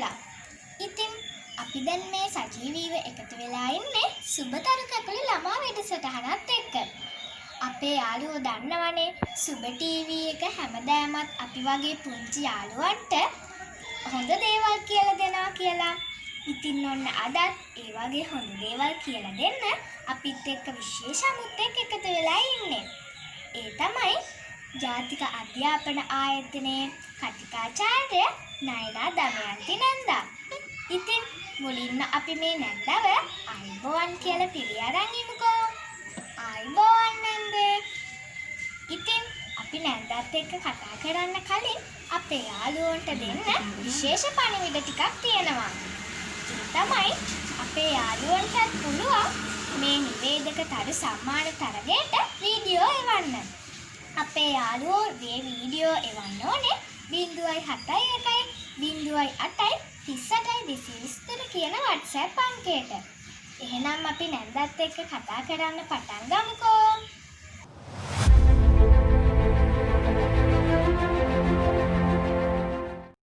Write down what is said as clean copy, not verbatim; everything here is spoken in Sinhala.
කියලා. ඉතින් අපි දැන් මේ සජීවීව එකතු වෙලා ඉන්නේ සුබතරු කැකුළු ළමා වැඩසටහනත් එක්ක. අපේ යාළුවෝ දන්නවනේ සුබ ටීවී එක හැමදාමත් අපි වගේ පුංචි යාළුවන්ට හොඳ දේවල් කියලා දෙනවා කියලා. ඉතින් ඔන්න අදත් ඒ වගේ හොඳ දේවල් කියලා දෙන්න අපිත් එක්ක විශේෂ අමුත්තෙක් එකතු වෙලා ඉන්නේ. ඒ තමයි ජාතික අධ්‍යාපන ආයතනයේ කතිකාචාර්ය නයනා දමයන්ති නැන්දා. ඉතින් මුලින්ම අපි මේ නැන්දව ආයුබෝවන් කියලා පිළි අරන් ඉමුකෝ. ආයුබෝවන් නැන්දේ. ඉතින් අපි නැන්දාත් එක්ක කතා කරන්න කලින් අපේ යාළුවන්ට දෙන්න විශේෂ පණිවිඩ ටිකක් තියෙනවා. ඒ තමයි අපේ යාළුවන්ටත් පුළුවන් මේ නිවේදක තරු සම්මාන තරගයට වීඩියෝ එවන්න. අපේ යාළුවෝ මේ වීඩියෝ එවන්න ඕනේ 0.71 0.8 38 223 කියන WhatsApp අංකයට. එහෙනම් අපි නැන්දත් එක්ක කතා කරන්න පටන් ගමුකෝ.